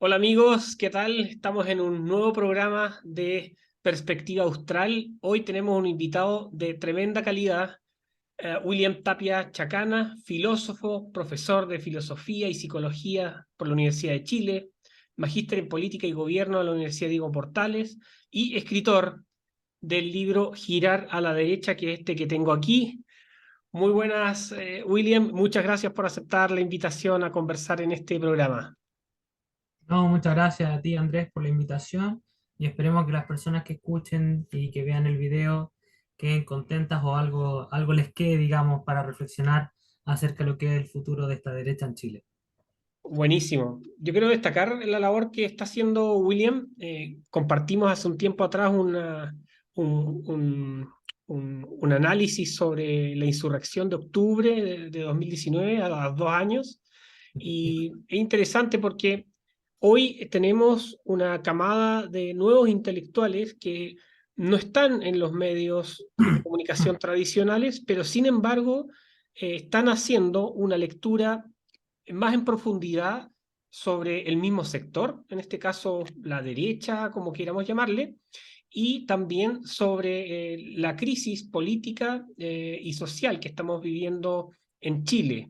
Hola amigos, ¿qué tal? Estamos en un nuevo programa de Perspectiva Austral. Hoy tenemos un invitado de tremenda calidad, William Tapia Chacana, filósofo, profesor de filosofía y psicología por la Universidad de Chile, magíster en política y gobierno de la Universidad Diego Portales y escritor del libro Girar a la derecha, que es este que tengo aquí. Muy buenas, William. Muchas gracias por aceptar la invitación a conversar en este programa. No, muchas gracias a ti, Andrés, por la invitación y esperemos que las personas que escuchen y que vean el video queden contentas o algo les quede, digamos, para reflexionar acerca de lo que es el futuro de esta derecha en Chile. Buenísimo. Yo quiero destacar la labor que está haciendo William. Compartimos hace un tiempo atrás un, un- un análisis sobre la insurrección de octubre de 2019, a los 2 años. Y es interesante porque hoy tenemos una camada de nuevos intelectuales que no están en los medios de comunicación tradicionales, pero sin embargo están haciendo una lectura más en profundidad sobre el mismo sector, en este caso la derecha, como quieramos llamarle, y también sobre la crisis política y social que estamos viviendo en Chile.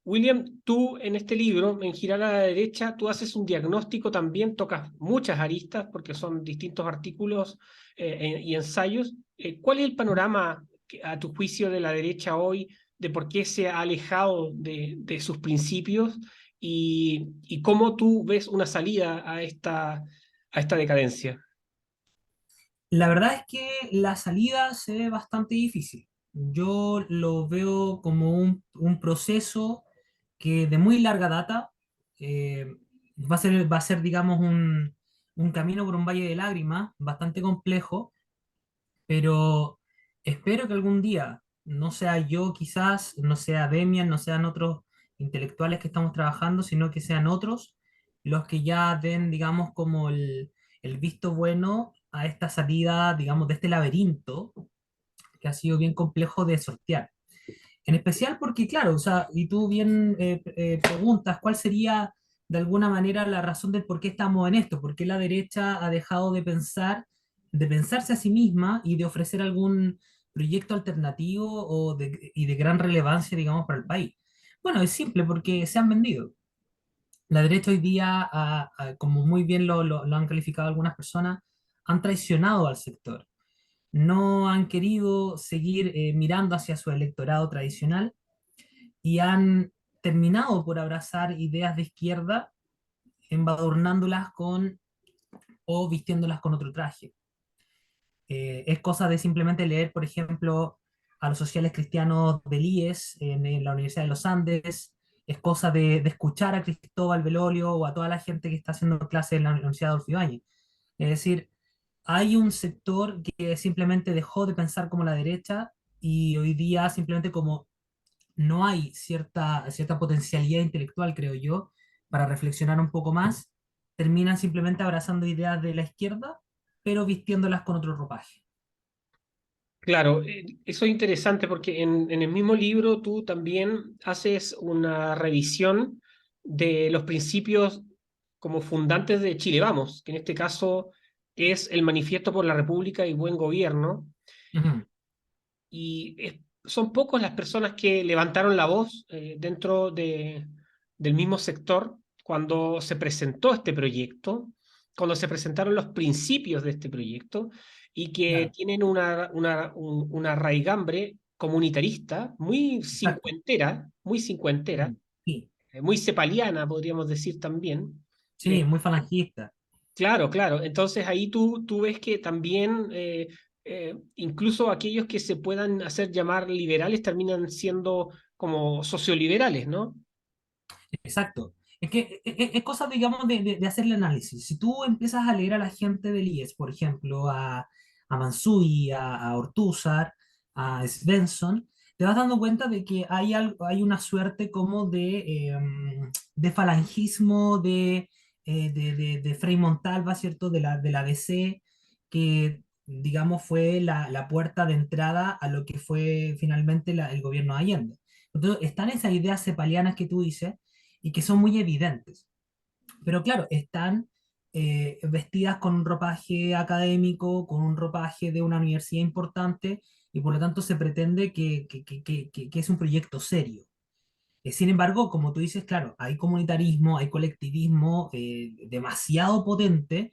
William, tú en este libro, en Girar a la derecha, tú haces un diagnóstico también, tocas muchas aristas porque son distintos artículos y ensayos. ¿Cuál es el panorama, a tu juicio, de la derecha hoy, de por qué se ha alejado de sus principios y cómo tú ves una salida a esta decadencia? La verdad es que la salida se ve bastante difícil. Yo lo veo como un proceso que de muy larga data eh, va a ser, digamos, un camino por un valle de lágrimas bastante complejo, pero espero que algún día, no sea yo quizás, no sea Demian, no sean otros intelectuales que estamos trabajando, sino que sean otros los que ya den, digamos, como el visto bueno a esta salida, digamos, de este laberinto que ha sido bien complejo de sortear. En especial porque, claro, o sea, y tú bien preguntas, ¿cuál sería de alguna manera la razón del por qué estamos en esto? ¿Por qué la derecha ha dejado de pensar, de pensarse a sí misma y de ofrecer algún proyecto alternativo y de gran relevancia, digamos, para el país? Bueno, es simple, porque se han vendido. La derecha hoy día, como muy bien lo han calificado algunas personas, han traicionado al sector. No han querido seguir mirando hacia su electorado tradicional y han terminado por abrazar ideas de izquierda, embadurnándolas con o vistiéndolas con otro traje. Es cosa de simplemente leer, por ejemplo, a los sociales cristianos del IES en la Universidad de los Andes, es cosa de escuchar a Cristóbal Belolio o a toda la gente que está haciendo clases en la Universidad de Adolfo Ibáñez. Es decir, hay un sector que simplemente dejó de pensar como la derecha y hoy día simplemente como no hay cierta potencialidad intelectual, creo yo, para reflexionar un poco más, terminan simplemente abrazando ideas de la izquierda, pero vistiéndolas con otro ropaje. Claro, eso es interesante porque en el mismo libro tú también haces una revisión de los principios como fundantes de Chile Vamos, que en este caso es el Manifiesto por la República y Buen Gobierno, Ujú. y son pocos las personas que levantaron la voz dentro del mismo sector cuando se presentó este proyecto, cuando se presentaron los principios de este proyecto y que Claro, tienen una raigambre comunitarista exacto. muy cincuentera, Ujú. Sí, muy cepaliana, podríamos decir también. sí, muy falangista. Claro, claro. Entonces ahí tú ves que también incluso aquellos que se puedan hacer llamar liberales terminan siendo como socioliberales, ¿no? Exacto. Es que es cosa, digamos, de hacer el análisis. Si tú empiezas a leer a la gente del IES, por ejemplo, a Mansui, a Ortúzar, a Svensson, te vas dando cuenta de que hay una suerte como de falangismo de Frei Montalva, ¿cierto? De la DC, que, digamos, fue la puerta de entrada a lo que fue finalmente el gobierno de Allende. Entonces, están esas ideas cepalianas que tú dices y que son muy evidentes. pero claro, están vestidas con un ropaje académico, con un ropaje de una universidad importante, y por lo tanto se pretende que es un proyecto serio. Sin embargo, como tú dices, claro, hay comunitarismo, hay colectivismo demasiado potente,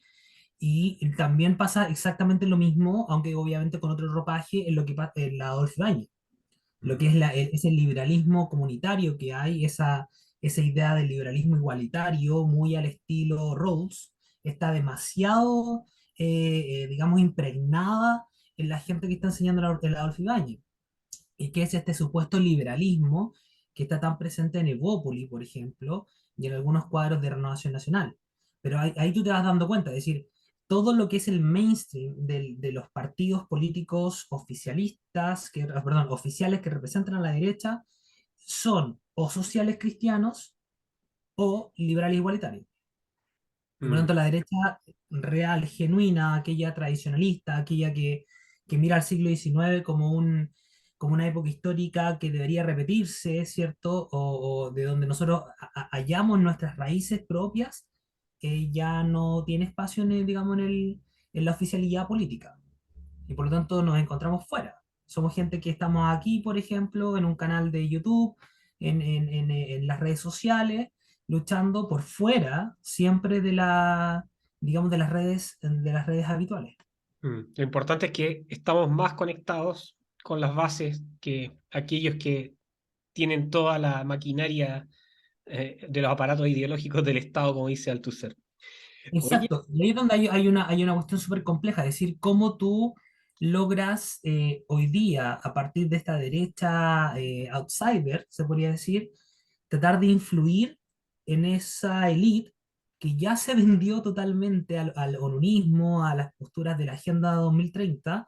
y también pasa exactamente lo mismo, aunque obviamente con otro ropaje, en lo que pasa en la Adolf Ibáñez, lo que Mm, es ese liberalismo comunitario que hay, esa idea del liberalismo igualitario, muy al estilo Rawls, está demasiado, digamos, impregnada en la gente que está enseñando el Adolfo Ibáñez, y que es este supuesto liberalismo que está tan presente en Evópoli, por ejemplo, y en algunos cuadros de Renovación Nacional. Pero ahí tú te vas dando cuenta, es decir, todo lo que es el mainstream de los partidos políticos oficialistas, perdón, oficiales que representan a la derecha, son o sociales cristianos o liberales igualitarios. Y por lo mm. tanto la derecha real, genuina, aquella tradicionalista, aquella que mira al siglo XIX como como una época histórica que debería repetirse, ¿cierto? O de donde nosotros hallamos nuestras raíces propias, ya no tiene espacio digamos, en la oficialidad política, y por lo tanto nos encontramos fuera. Somos gente que estamos aquí, por ejemplo, en un canal de YouTube, en las redes sociales, luchando por fuera siempre digamos, de las redes habituales. Lo importante es que estamos más conectados con las bases que aquellos que tienen toda la maquinaria de los aparatos ideológicos del Estado, como dice Althusser. Oye, Exacto, y ahí es donde hay una cuestión súper compleja, es decir, cómo tú logras hoy día, a partir de esta derecha outsider, se podría decir, tratar de influir en esa élite que ya se vendió totalmente al onunismo, a las posturas de la Agenda 2030,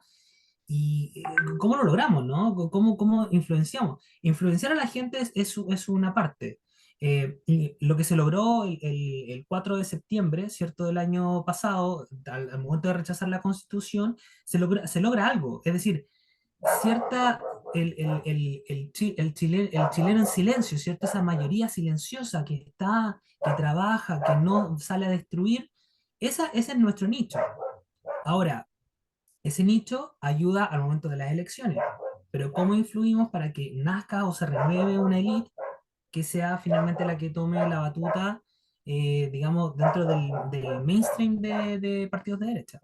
y cómo lo logramos, ¿no? Cómo influenciamos. Influenciar a la gente es una parte. Y lo que se logró el 4 de septiembre, ¿cierto?, del año pasado, al momento de rechazar la Constitución, se logra algo. Es decir, cierta, el chileno en silencio, ¿cierto? Esa mayoría silenciosa que está, que trabaja, que no sale a destruir, ese es nuestro nicho. Ahora, ese nicho ayuda al momento de las elecciones, pero ¿cómo influimos para que nazca o se renueve una élite que sea finalmente la que tome la batuta, digamos, dentro del mainstream de partidos de derecha?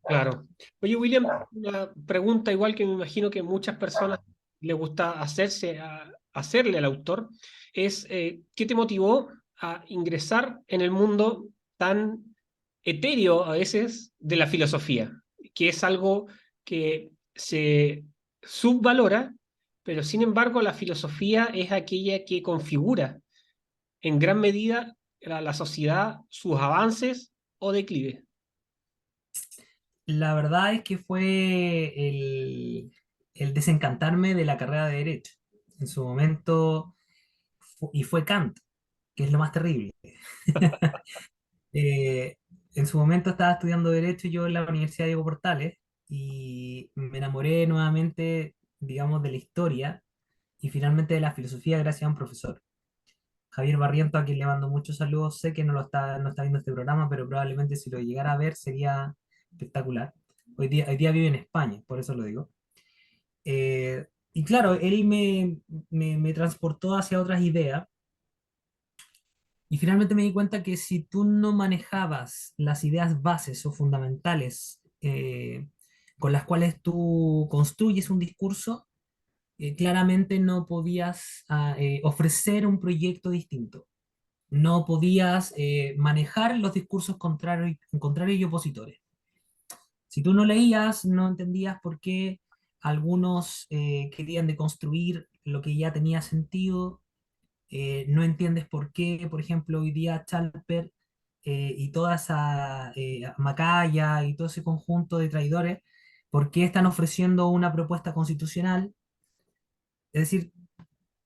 claro. Oye, William, una pregunta igual que me imagino que muchas personas le gusta hacerle al autor, es ¿qué te motivó a ingresar en el mundo tan etéreo a veces de la filosofía? Que es algo que se subvalora, pero sin embargo la filosofía es aquella que configura en gran medida la sociedad, sus avances o declives. La verdad es que fue el desencantarme de la carrera de Derecho. En su momento, y fue Kant, que es lo más terrible. Eh, en su momento estaba estudiando Derecho yo en la Universidad Diego Portales, y me enamoré nuevamente, digamos, de la historia y finalmente de la filosofía gracias a un profesor, Javier Barriento, a quien le mando muchos saludos. Sé que no está viendo este programa, pero probablemente si lo llegara a ver sería espectacular. Hoy día vive en España, por eso lo digo. Y claro, él me transportó hacia otras ideas, y finalmente me di cuenta que si tú no manejabas las ideas bases o fundamentales con las cuales tú construyes un discurso, claramente no podías ofrecer un proyecto distinto. No podías manejar los discursos contrarios y opositores. Si tú no leías, no entendías por qué algunos querían deconstruir lo que ya tenía sentido. No entiendes por qué, por ejemplo, hoy día Chalper y toda esa Macaya y todo ese conjunto de traidores, por qué están ofreciendo una propuesta constitucional. Es decir,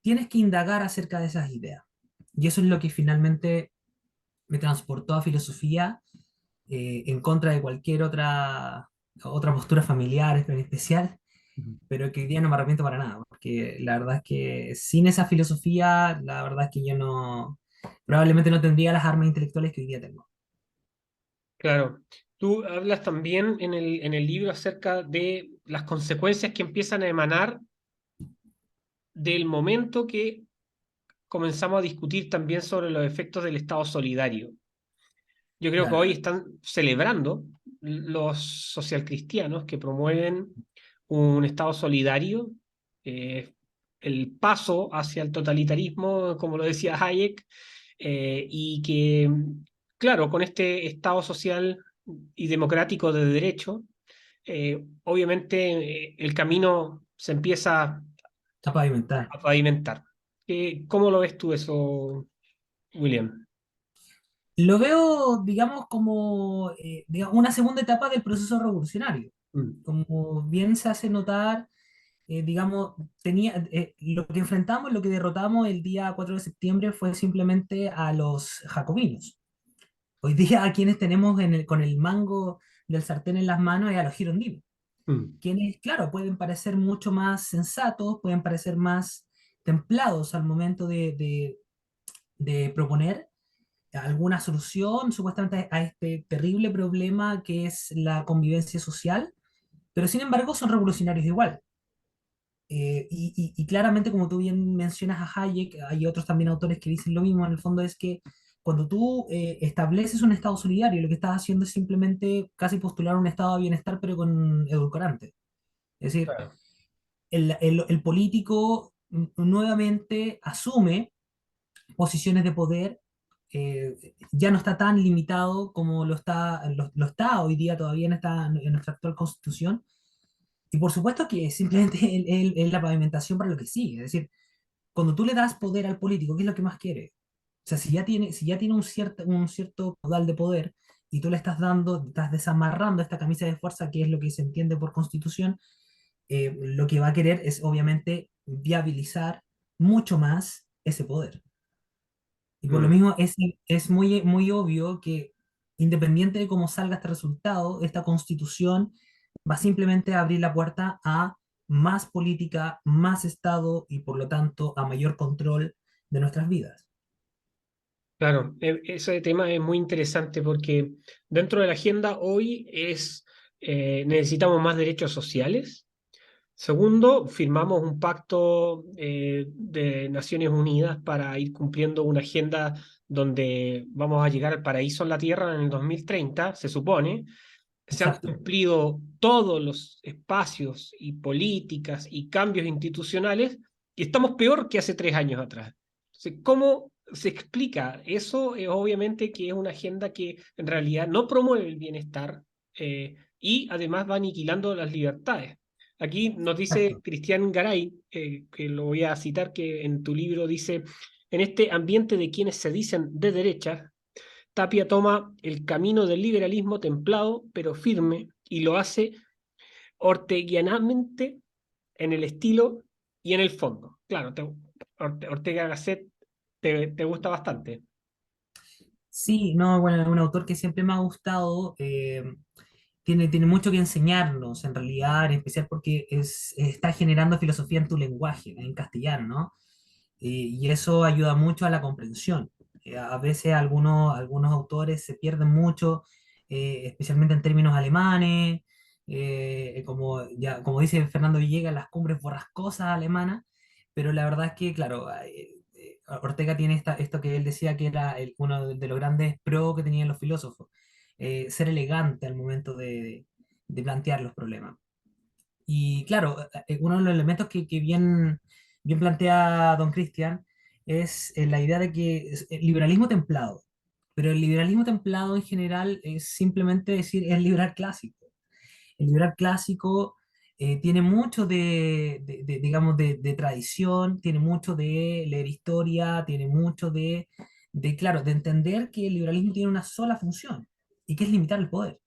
tienes que indagar acerca de esas ideas. Y eso es lo que finalmente me transportó a filosofía, en contra de cualquier otra postura familiar en especial, pero que hoy día no me arrepiento para nada, porque la verdad es que sin esa filosofía, la verdad es que yo probablemente no tendría las armas intelectuales que hoy día tengo. Claro. Tú hablas también en el libro acerca de las consecuencias que empiezan a emanar del momento que comenzamos a discutir también sobre los efectos del Estado solidario. Yo creo que Claro. hoy están celebrando los socialcristianos que promueven un Estado solidario, eh, el paso hacia el totalitarismo, como lo decía Hayek, y que, claro, con este Estado social y democrático de derecho, obviamente el camino se empieza Está pavimentar. a pavimentar. ¿Cómo lo ves tú eso, William? Lo veo, digamos, como una segunda etapa del proceso revolucionario. Mm, Como bien se hace notar, digamos, lo que enfrentamos, lo que derrotamos el día 4 de septiembre fue simplemente a los jacobinos. Hoy día a quienes tenemos con el mango del sartén en las manos es a los girondinos, mm, quienes, claro, pueden parecer mucho más sensatos, pueden parecer más templados al momento de proponer alguna solución supuestamente a este terrible problema que es la convivencia social, pero sin embargo son revolucionarios igual. Y claramente, como tú bien mencionas a Hayek, hay otros también autores que dicen lo mismo, en el fondo es que cuando tú estableces un estado solidario, lo que estás haciendo es simplemente casi postular un estado de bienestar, pero con edulcorante. Es decir, claro. el político nuevamente asume posiciones de poder, ya no está tan limitado como lo está hoy día todavía en nuestra actual constitución. Y por supuesto que simplemente es la pavimentación para lo que sigue. Es decir, cuando tú le das poder al político, ¿qué es lo que más quiere? O sea, si ya tiene un cierto caudal de poder y tú le estás dando, estás desamarrando esta camisa de fuerza, que es lo que se entiende por constitución, lo que va a querer es obviamente viabilizar mucho más ese poder. Y por lo Mm. mismo es muy, muy obvio que independiente de cómo salga este resultado, esta constitución va simplemente a abrir la puerta a más política, más Estado y por lo tanto a mayor control de nuestras vidas. Claro, ese tema es muy interesante porque dentro de la agenda hoy necesitamos más derechos sociales. Segundo, firmamos un pacto de Naciones Unidas para ir cumpliendo una agenda donde vamos a llegar al paraíso en la Tierra en el 2030, se supone. Se han Exacto. cumplido todos los espacios y políticas y cambios institucionales y estamos peor que hace 3 años atrás. Entonces, ¿cómo se explica eso? Obviamente que es una agenda que en realidad no promueve el bienestar y además va aniquilando las libertades. Aquí nos dice Exacto. Cristian Garay, que lo voy a citar, que en tu libro dice, en este ambiente de quienes se dicen de derecha, Tapia toma el camino del liberalismo templado pero firme y lo hace orteguianamente en el estilo y en el fondo. Claro, Ortega Gasset te gusta bastante. Sí, no, bueno, es un autor que siempre me ha gustado. Tiene mucho que enseñarnos, en realidad, en especial porque está generando filosofía en tu lenguaje, en castellano, ¿no? Y eso ayuda mucho a la comprensión. A veces algunos autores se pierden mucho, especialmente en términos alemanes, como dice Fernando Villegas, las cumbres borrascosas alemanas, pero la verdad es que, claro, Ortega tiene esto que él decía que era uno de los grandes pro que tenían los filósofos, ser elegante al momento de plantear los problemas. Y claro, uno de los elementos que bien plantea don Cristian es la idea de que es el liberalismo templado, pero el liberalismo templado en general es simplemente decir es liberal clásico. El liberal clásico tiene mucho digamos, de tradición, tiene mucho de leer historia, tiene mucho claro, de entender que el liberalismo tiene una sola función y que es limitar el poder.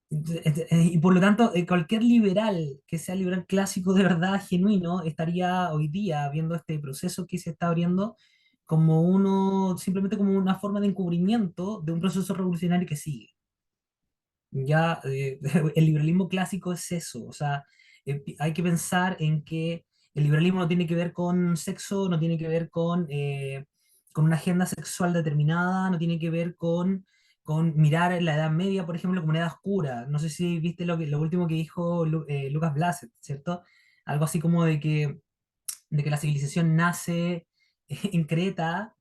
Y por lo tanto, cualquier liberal que sea liberal clásico de verdad, genuino, estaría hoy día viendo este proceso que se está abriendo simplemente como una forma de encubrimiento de un proceso revolucionario que sigue. Ya, el liberalismo clásico es eso, o sea, hay que pensar en que el liberalismo no tiene que ver con sexo, no tiene que ver con una agenda sexual determinada, no tiene que ver con mirar la Edad Media, por ejemplo, como una edad oscura. No sé si viste lo último que dijo Lucas Blázquez, ¿cierto? Algo así como de que la civilización nace en Creta,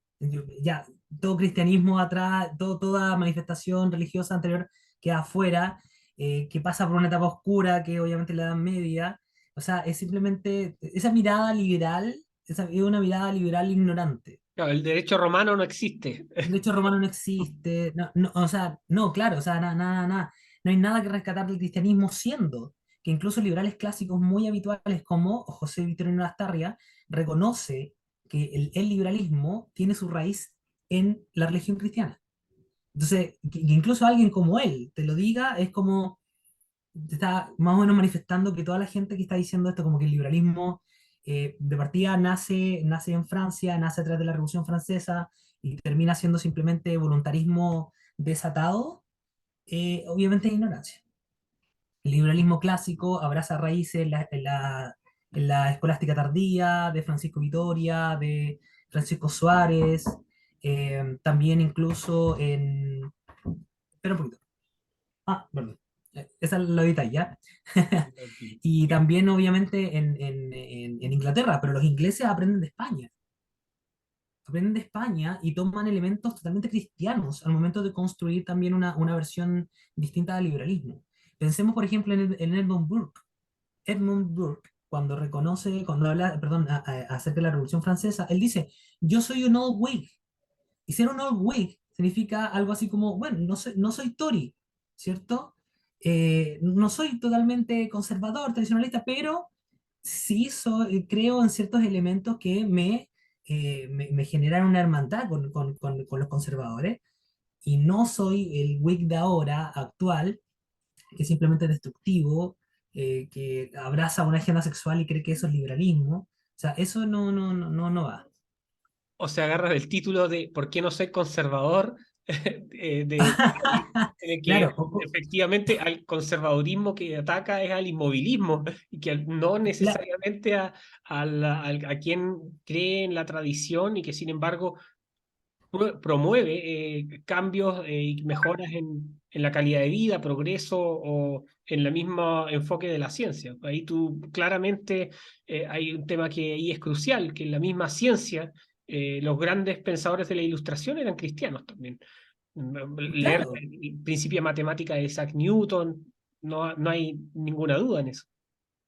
ya, todo cristianismo atrás, toda manifestación religiosa anterior queda afuera, que pasa por una etapa oscura, que obviamente es la Edad Media. O sea, es simplemente esa mirada liberal, es una mirada liberal ignorante. Claro, el derecho romano no existe. El derecho romano no existe, o sea, no, claro, o sea, no hay nada que rescatar del cristianismo, siendo que incluso liberales clásicos muy habituales como José Victorino Lastarria reconoce que el liberalismo tiene su raíz en la religión cristiana. Entonces, que incluso alguien como él te lo diga, es como te está más o menos manifestando que toda la gente que está diciendo esto, como que el liberalismo de partida nace en Francia, nace atrás de la Revolución Francesa y termina siendo simplemente voluntarismo desatado, obviamente es ignorancia. El liberalismo clásico abraza raíces en la escolástica tardía de Francisco Vitoria, de Francisco Suárez, también incluso en... Espera un poquito. Ah, perdón. Esa lo editáis, ¿ya? Y también, obviamente, en Inglaterra, pero los ingleses aprenden de España. Aprenden de España y toman elementos totalmente cristianos al momento de construir también una versión distinta del liberalismo. Pensemos, por ejemplo, en Edmund Burke. Edmund Burke, cuando habla, perdón, acerca de la Revolución Francesa, él dice, yo soy un old Whig. Y ser un old Whig significa algo así como, bueno, no soy Tory, ¿cierto? No soy totalmente conservador, tradicionalista, pero sí creo en ciertos elementos que me generan una hermandad con los conservadores. Y no soy el Whig de ahora, actual, que es simplemente destructivo, que abraza una agenda sexual y cree que eso es liberalismo. O sea, eso no va. O se agarra del título de ¿Por qué no soy conservador? De alguien en el que Claro, efectivamente al conservadurismo que ataca es al inmovilismo y que no necesariamente a quien cree en la tradición y que sin embargo promueve cambios y mejoras en la calidad de vida, progreso o en el mismo enfoque de la ciencia. Ahí tú claramente hay un tema que ahí es crucial, que en la misma ciencia los grandes pensadores de la ilustración eran cristianos también. Leer claro. el principio de matemática de Isaac Newton, no hay ninguna duda en eso.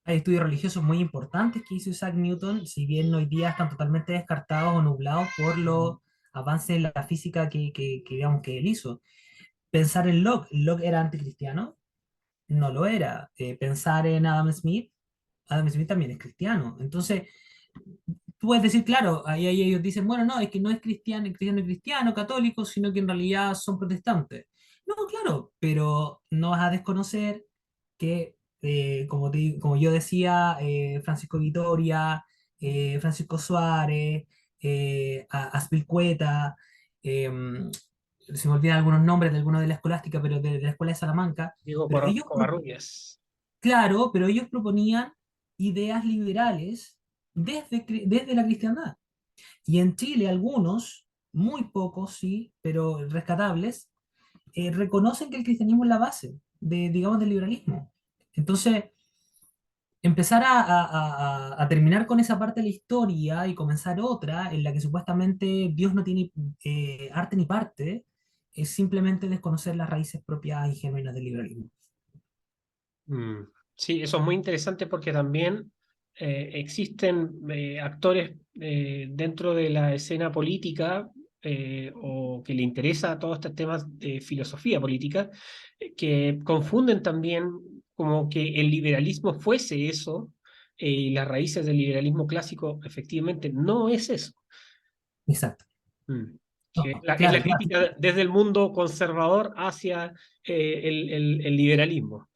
Hay estudios religiosos muy importantes que hizo Isaac Newton, si bien hoy día están totalmente descartados o nublados por los avances en la física digamos, que él hizo. Pensar en Locke, ¿Locke era anticristiano? No lo era. Pensar en Adam Smith también es cristiano. Entonces, tú puedes decir, claro, ahí ellos dicen, bueno, no, es que no es cristiano y cristiano, católico, sino que en realidad son protestantes. No, claro, pero no vas a desconocer que, como yo decía, Francisco Vitoria, Francisco Suárez, Aspilcueta, eh, se me olvidan algunos nombres de algunos de la escolástica, pero de la escuela de Salamanca, Diego pero ellos, Covarrubias. claro, pero ellos proponían ideas liberales desde la cristiandad. Y en Chile algunos, muy pocos sí, pero rescatables, reconocen que el cristianismo es la base digamos, del liberalismo. Entonces, empezar a terminar con esa parte de la historia y comenzar otra en la que supuestamente Dios no tiene arte ni parte, es simplemente desconocer las raíces propias y genuinas del liberalismo. Mm, sí, eso es muy interesante porque también existen actores dentro de la escena política o que le interesa todos estos temas de filosofía política que confunden también como que el liberalismo fuese eso y las raíces del liberalismo clásico efectivamente no es eso. Exacto. Mm. No, Que es la claro, crítica desde el mundo conservador hacia el liberalismo.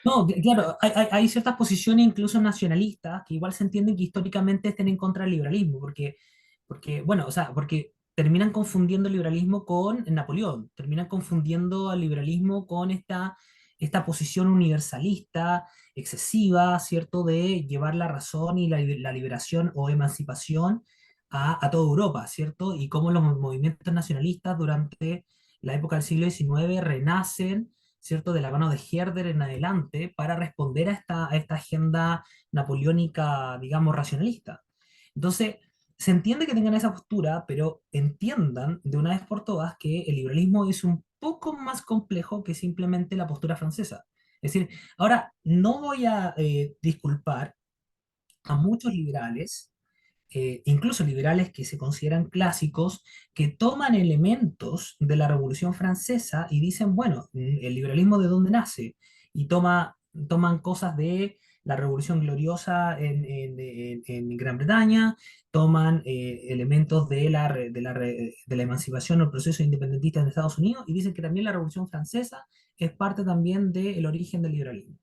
no, claro, hay ciertas posiciones incluso nacionalistas que igual se entienden que históricamente estén en contra del liberalismo, bueno, o sea, porque terminan confundiendo el liberalismo con Napoleón, terminan confundiendo al liberalismo con esta posición universalista, excesiva, ¿cierto?, de llevar la razón y la liberación o emancipación a toda Europa, ¿cierto? Y cómo los movimientos nacionalistas durante la época del siglo XIX renacen, ¿cierto? De la mano de Herder en adelante para responder a esta agenda napoleónica, digamos, racionalista. Entonces, se entiende que tengan esa postura, pero entiendan de una vez por todas que el liberalismo es un poco más complejo que simplemente la postura francesa. Es decir, ahora no voy a disculpar a muchos liberales, incluso liberales que se consideran clásicos, que toman elementos de la Revolución Francesa y dicen, bueno, el liberalismo de dónde nace, y toman cosas de la Revolución Gloriosa en Gran Bretaña, toman elementos de la emancipación o el proceso independentista en Estados Unidos y dicen que también la Revolución Francesa es parte también del origen del liberalismo.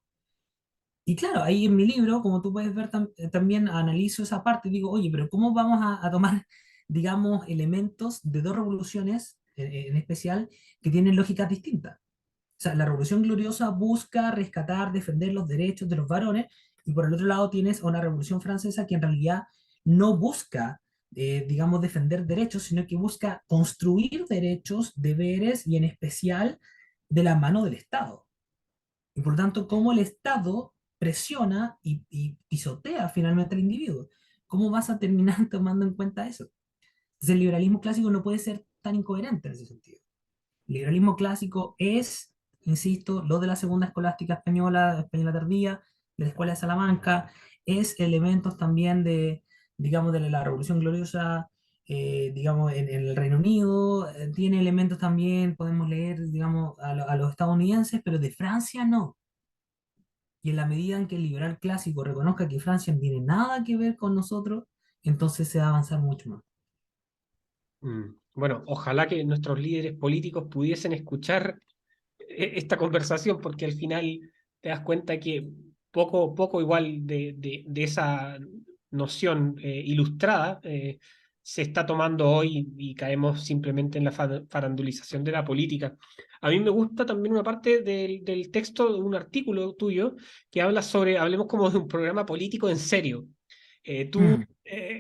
Y claro, ahí en mi libro, como tú puedes ver, también analizo esa parte y digo, oye, pero ¿cómo vamos a tomar, digamos, elementos de dos revoluciones en especial que tienen lógicas distintas? O sea, la Revolución Gloriosa busca rescatar, defender los derechos de los varones, y por el otro lado tienes a una Revolución Francesa que en realidad no busca, digamos, defender derechos, sino que busca construir derechos, deberes y en especial de la mano del Estado. Y por lo tanto, cómo el Estado presiona y pisotea finalmente al individuo. ¿Cómo vas a terminar tomando en cuenta eso? Entonces, el liberalismo clásico no puede ser tan incoherente en ese sentido. El liberalismo clásico es, insisto, lo de la segunda escolástica española, española tardía, de la Escuela de Salamanca, es elementos también de, digamos, de la Revolución Gloriosa, digamos, en el Reino Unido, tiene elementos también, podemos leer, digamos, a los estadounidenses, pero de Francia no. Y en la medida en que el liberal clásico reconozca que Francia no tiene nada que ver con nosotros, entonces se va a avanzar mucho más. Bueno, ojalá que nuestros líderes políticos pudiesen escuchar esta conversación, porque al final te das cuenta que poco igual de esa noción ilustrada se está tomando hoy y caemos simplemente en la farandulización de la política. A mí me gusta también una parte del texto de un artículo tuyo que habla sobre, hablemos como de un programa político en serio. Mm,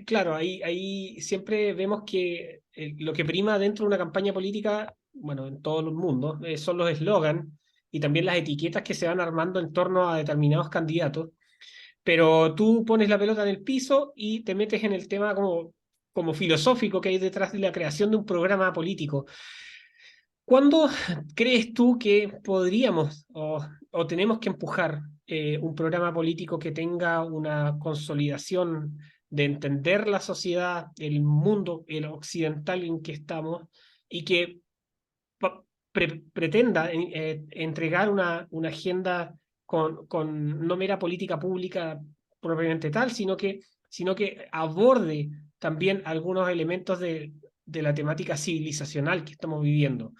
Claro, ahí siempre vemos que lo que prima dentro de una campaña política, bueno, en todos los mundos, son los eslogans y también las etiquetas que se van armando en torno a determinados candidatos, pero tú pones la pelota en el piso y te metes en el tema como filosófico que hay detrás de la creación de un programa político. ¿Cuándo crees tú que podríamos o tenemos que empujar un programa político que tenga una consolidación de entender la sociedad, el mundo, el occidental en que estamos y que pretenda entregar una agenda con no mera política pública propiamente tal, sino que aborde también algunos elementos de la temática civilizacional que estamos viviendo?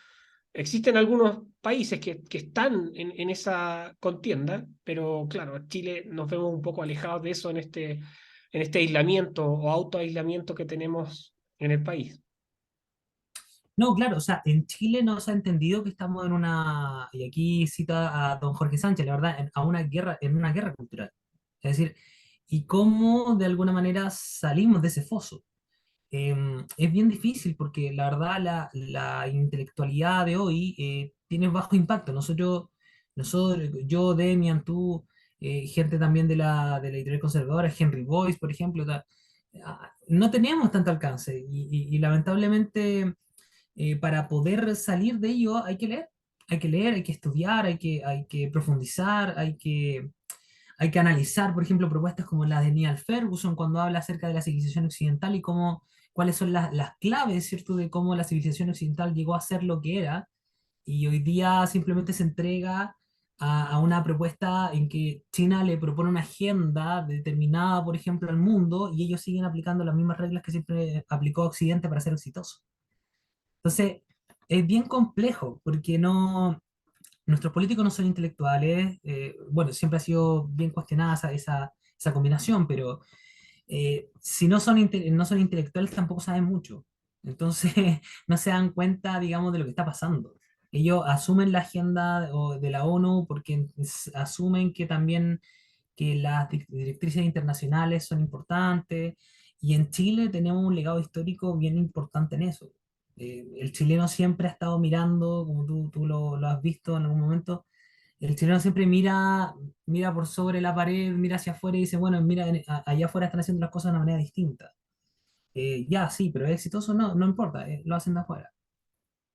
Existen algunos países que están en esa contienda, pero claro, Chile nos vemos un poco alejados de eso en este aislamiento o autoaislamiento que tenemos en el país. no, claro, o sea, en Chile no se ha entendido que estamos en una, y aquí cita a don Jorge Sánchez, la verdad, a una guerra, en una guerra cultural. Es decir, y cómo de alguna manera salimos de ese foso. Es bien difícil porque la verdad la intelectualidad de hoy tiene bajo impacto. Yo, Demian, tú, gente también de la editorial conservadora, Henry Boyce, por ejemplo, no teníamos tanto alcance y lamentablemente para poder salir de ello hay que leer, hay que estudiar, hay que profundizar, hay que analizar, por ejemplo, propuestas como las de Neil Ferguson cuando habla acerca de la civilización occidental y cuáles son las claves, ¿cierto?, de cómo la civilización occidental llegó a ser lo que era y hoy día simplemente se entrega a una propuesta en que China le propone una agenda determinada, por ejemplo, al mundo y ellos siguen aplicando las mismas reglas que siempre aplicó Occidente para ser exitoso. Entonces, es bien complejo porque nuestros políticos no son intelectuales, bueno, siempre ha sido bien cuestionada esa combinación, pero si no son intelectuales tampoco saben mucho. Entonces no se dan cuenta, digamos, de lo que está pasando. Ellos asumen la agenda de la ONU porque asumen que también que las directrices internacionales son importantes Y en Chile tenemos un legado histórico bien importante en eso. El chileno siempre ha estado mirando, como tú lo has visto en algún momento, el chileno siempre mira por sobre la pared, mira hacia afuera y dice, bueno, mira, allá afuera están haciendo las cosas de una manera distinta. Ya, sí, pero es exitoso, no, no importa, lo hacen de afuera.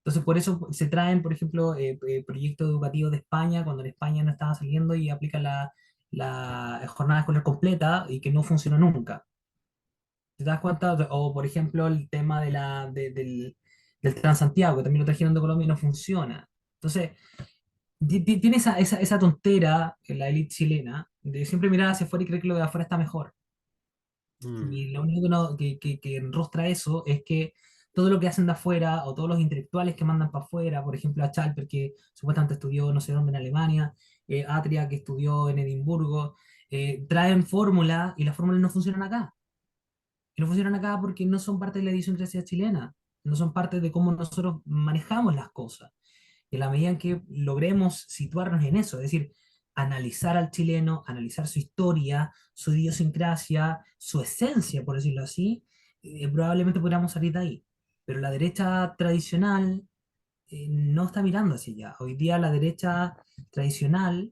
Entonces, por eso se traen, por ejemplo, proyectos educativos de España, cuando en España no estaba saliendo y aplican la jornada escolar completa y que no funcionó nunca. ¿Te das cuenta? O, por ejemplo, el tema del Transantiago, que también lo trajeron de Colombia y no funciona. Entonces, tiene esa tontera en la élite chilena de siempre mirar hacia afuera y creer que lo de afuera está mejor. Mm. Y lo único que, que enrostra eso es que todo lo que hacen de afuera, o todos los intelectuales que mandan para afuera, por ejemplo a Chalper, que supuestamente estudió no sé dónde en Alemania, Atria, que estudió en Edimburgo, traen fórmulas y las fórmulas no funcionan acá. Y no funcionan acá porque no son parte de la idiosincrasia chilena, no son parte de cómo nosotros manejamos las cosas. Y en la medida en que logremos situarnos en eso, es decir, analizar al chileno, analizar su historia, su idiosincrasia, su esencia, por decirlo así, probablemente podamos salir de ahí. Pero la derecha tradicional no está mirando hacia allá. Hoy día la derecha tradicional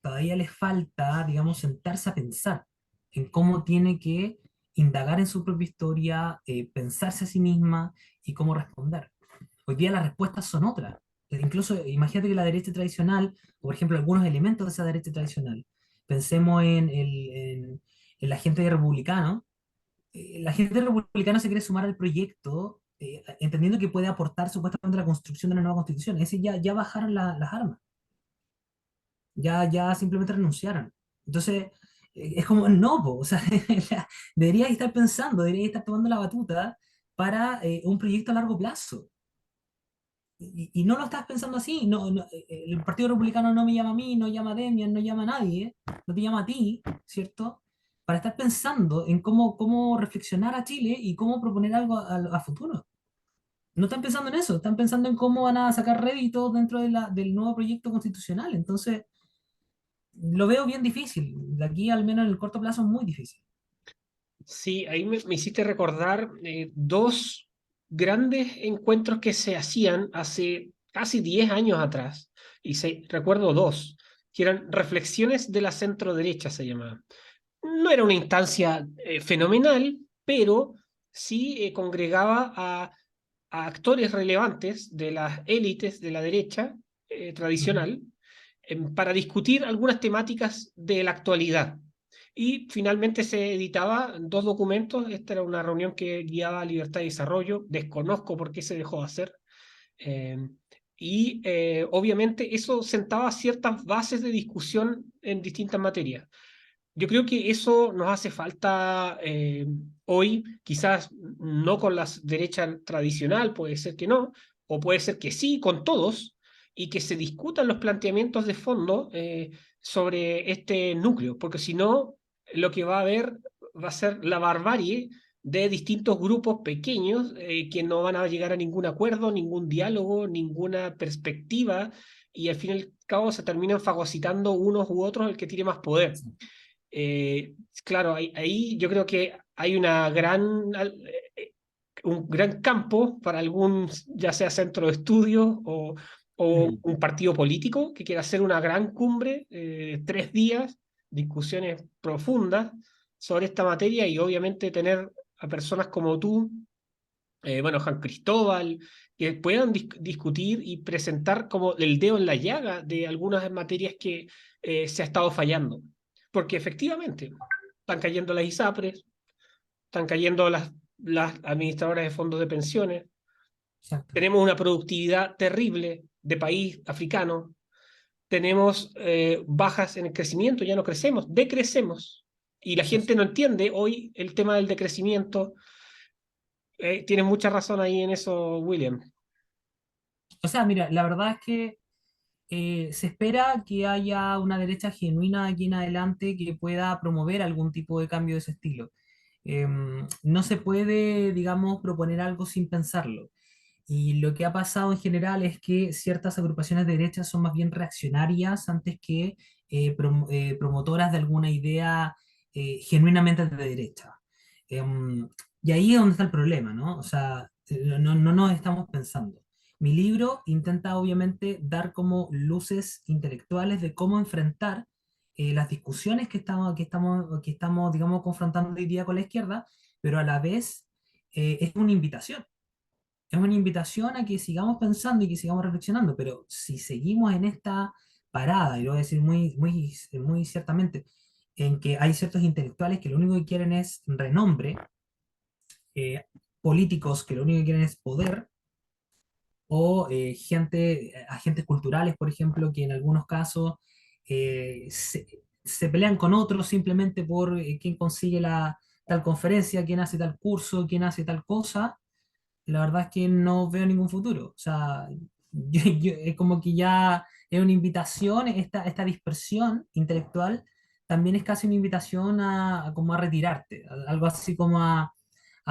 todavía les falta, digamos, sentarse a pensar en cómo tiene que indagar en su propia historia, pensarse a sí misma y cómo responder. Hoy día las respuestas son otras. Incluso imagínate que la derecha tradicional, o por ejemplo algunos elementos de esa derecha tradicional, pensemos en la gente republicana. La gente republicana se quiere sumar al proyecto, entendiendo que puede aportar supuestamente a la construcción de una nueva constitución. Ese ya bajaron las armas, ya simplemente renunciaron. Entonces, es como, no, po, o sea, deberías estar pensando, deberías estar tomando la batuta para un proyecto a largo plazo. Y no lo estás pensando así. El Partido Republicano no me llama a mí, no llama a Demian, no llama a nadie, no te llama a ti, ¿cierto? Para estar pensando en cómo reflexionar a Chile y cómo proponer algo a futuro. No están pensando en eso, están pensando en cómo van a sacar réditos dentro del nuevo proyecto constitucional. Entonces, lo veo bien difícil. De aquí, al menos en el corto plazo, es muy difícil. Sí, ahí me hiciste recordar dos grandes encuentros que se hacían hace casi 10 años atrás. Recuerdo dos, que eran reflexiones de la centro derecha, se llamaban. No era una instancia fenomenal, pero sí congregaba a actores relevantes de las élites de la derecha Ujú. tradicional para discutir algunas temáticas de la actualidad. Y finalmente se editaba dos documentos. Esta era una reunión que guiaba Libertad y Desarrollo. Desconozco por qué se dejó de hacer. Eh, Obviamente eso sentaba ciertas bases de discusión en distintas materias. Yo creo que eso nos hace falta hoy, quizás no con la derecha tradicional, puede ser que no, o puede ser que sí, con todos, y que se discutan los planteamientos de fondo sobre este núcleo, porque si no, lo que va a haber va a ser la barbarie de distintos grupos pequeños que no van a llegar a ningún acuerdo, ningún diálogo, ninguna perspectiva, y al fin y al cabo se terminan fagocitando unos u otros el que tiene más poder. Sí. Eh, claro, ahí yo creo que hay un gran campo para algún, ya sea centro de estudios o Ujú. un partido político que quiera hacer una gran cumbre, 3 días, discusiones profundas sobre esta materia y obviamente tener a personas como tú, bueno, Juan Cristóbal, que puedan discutir y presentar como el dedo en la llaga de algunas materias que se ha estado fallando. Porque efectivamente están cayendo las ISAPRES, están cayendo las administradoras de fondos de pensiones, Exacto. tenemos una productividad terrible de país africano, tenemos bajas en el crecimiento, ya no crecemos, decrecemos. Y la Sí. gente no entiende hoy el tema del decrecimiento. Tienes mucha razón ahí en eso, William. O sea, mira, la verdad es que se espera que haya una derecha genuina aquí en adelante que pueda promover algún tipo de cambio de ese estilo. No se puede, digamos, proponer algo sin pensarlo. Y lo que ha pasado en general es que ciertas agrupaciones de derecha son más bien reaccionarias antes que promotoras de alguna idea genuinamente de derecha. Em, y ahí es donde está el problema, ¿no? O sea, no nos estamos pensando. Mi libro intenta obviamente dar como luces intelectuales de cómo enfrentar las discusiones que estamos, digamos, confrontando hoy día con la izquierda, pero a la vez es una invitación. Es una invitación a que sigamos pensando y que sigamos reflexionando, pero si seguimos en esta parada, y lo voy a decir muy ciertamente, en que hay ciertos intelectuales que lo único que quieren es renombre, eh, políticos que lo único que quieren es poder, o agentes culturales, por ejemplo, que en algunos casos se pelean con otros simplemente por quién consigue la tal conferencia, quién hace tal curso, quién hace tal cosa. La verdad es que no veo ningún futuro. O sea, es como que ya es una invitación, esta dispersión intelectual también es casi una invitación como a retirarte, algo así como a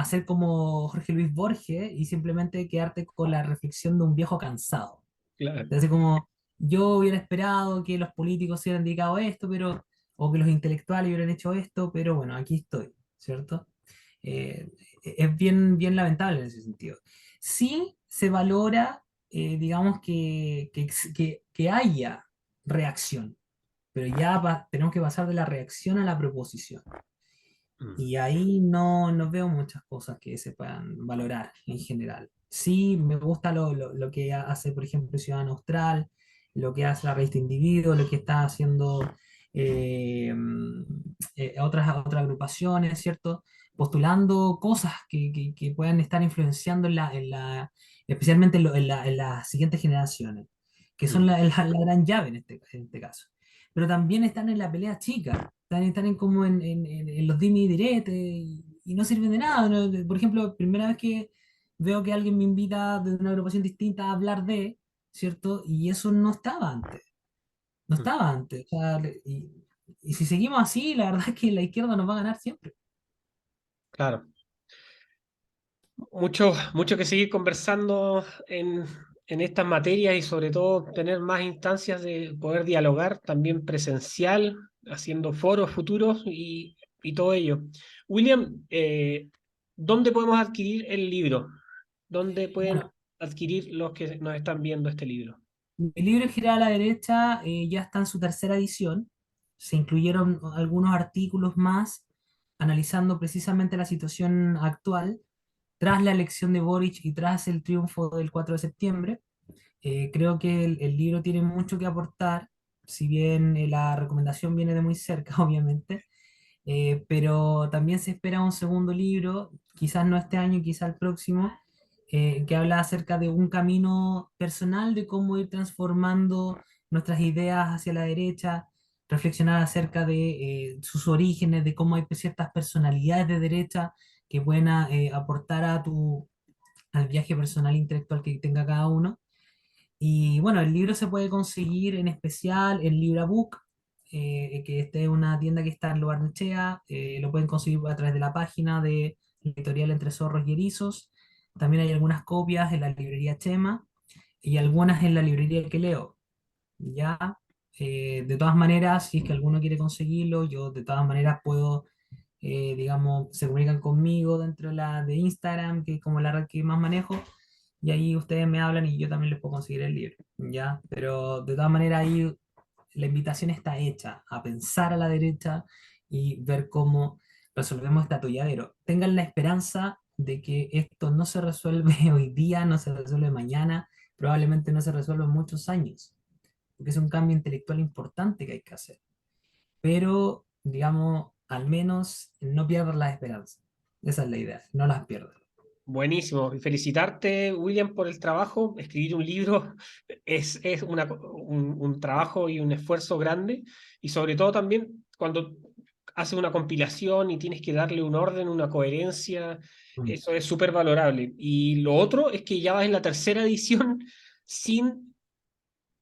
ser como Jorge Luis Borges y simplemente quedarte con la reflexión de un viejo cansado. Claro. Así como yo hubiera esperado que los políticos se hubieran dedicado a esto, pero, o que los intelectuales hubieran hecho esto, pero bueno, aquí estoy, ¿cierto? Eh, es bien lamentable en ese sentido. Sí se valora, digamos, que haya reacción, pero ya tenemos que pasar de la reacción a la proposición. Mm. Y ahí no veo muchas cosas que se puedan valorar en general. Sí, me gusta lo que hace, por ejemplo, Ciudadano Austral, lo que hace la revista Individuo, lo que está haciendo otras agrupaciones, ¿cierto? Postulando cosas que puedan estar influenciando especialmente en las siguientes generaciones, que son Mm. la gran llave en este caso. Pero también están en la pelea chica, están como en los dimi y direte y no sirven de nada. ¿No? Por ejemplo, primera vez que veo que alguien me invita de una agrupación distinta a hablar de, ¿cierto? Y eso no estaba antes, no Mm. estaba antes. O sea, y si seguimos así, la verdad es que la izquierda nos va a ganar siempre. Claro. Mucho que seguir conversando en estas materias y sobre todo tener más instancias de poder dialogar, también presencial, haciendo foros futuros y todo ello. William, ¿dónde podemos adquirir el libro? ¿Dónde pueden Bueno, adquirir los que nos están viendo este libro? el libro Girar a la derecha ya está en su tercera edición. Se incluyeron algunos artículos más analizando precisamente la situación actual tras la elección de Boric y tras el triunfo del 4 de septiembre. Creo que el libro tiene mucho que aportar, si bien la recomendación viene de muy cerca, obviamente, pero también se espera un segundo libro, quizás no este año, quizás el próximo, que habla acerca de un camino personal de cómo ir transformando nuestras ideas hacia la derecha, reflexionar acerca de sus orígenes, de cómo hay ciertas personalidades de derecha que pueden aportar al viaje personal intelectual que tenga cada uno. Y bueno, el libro se puede conseguir en especial en Librabook, que esta es una tienda que está en Lo Barnechea. Lo pueden conseguir a través de la página de la editorial Entre Zorros y Erizos. También hay algunas copias en la librería Chema y algunas en la librería que leo. Ya, de todas maneras, si es que alguno quiere conseguirlo, yo de todas maneras puedo, digamos, se comunican conmigo dentro de Instagram, que es como la red que más manejo, y ahí ustedes me hablan y yo también les puedo conseguir el libro, ¿ya? Pero de todas maneras ahí la invitación está hecha a pensar a la derecha y ver cómo resolvemos este atolladero. Tengan la esperanza de que esto no se resuelve hoy día, no se resuelve mañana, probablemente no se resuelva en muchos años, porque es un cambio intelectual importante que hay que hacer. Pero, digamos, al menos no pierdas la esperanza. Esa es la idea, no las pierdas. Buenísimo. Y felicitarte, William, por el trabajo. Escribir un libro es un trabajo y un esfuerzo grande. Y sobre todo también cuando haces una compilación y tienes que darle un orden, una coherencia, Mm. eso es súper valorable. Y lo otro es que ya vas en la tercera edición sin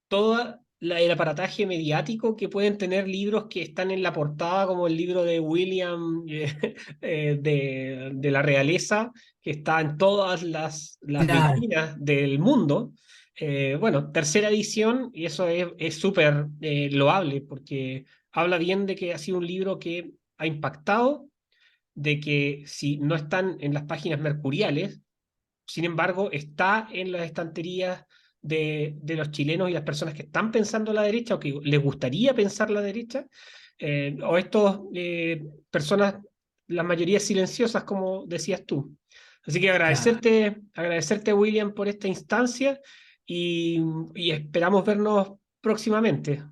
todo el aparataje mediático que pueden tener libros que están en la portada, como el libro de William de la realeza, que está en todas las Claro, vitrinas del mundo. Bueno, tercera edición, y eso es súper loable, porque habla bien de que ha sido un libro que ha impactado de que si no están en las páginas mercuriales, sin embargo, está en las estanterías de los chilenos y las personas que están pensando a la derecha o que les gustaría pensar la derecha, o estos personas, la mayoría silenciosas, como decías tú. Así que Claro. agradecerte, William, por esta instancia y, y esperamos vernos próximamente.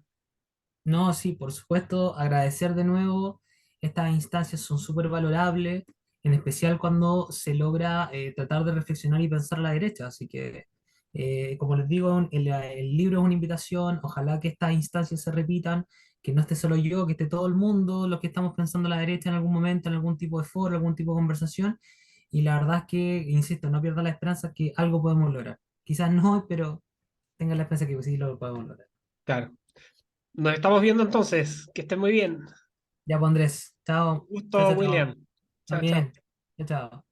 No, sí, por supuesto, agradecer de nuevo. Estas instancias son súper valorables, en especial cuando se logra tratar de reflexionar y pensar a la derecha. Así que, como les digo, el libro es una invitación. Ojalá que estas instancias se repitan, que no esté solo yo, que esté todo el mundo, los que estamos pensando a la derecha en algún momento, en algún tipo de foro, algún tipo de conversación. Y la verdad es que, insisto, no pierda la esperanza que algo podemos lograr. Quizás no hoy, pero tenga la esperanza que sí lo podemos lograr. Claro. Nos estamos viendo entonces. Que estén muy bien. Ya, pues Andrés, Un chao. Chao, gusto, chao, chao. William. Chao, chao. También. Chao, chao.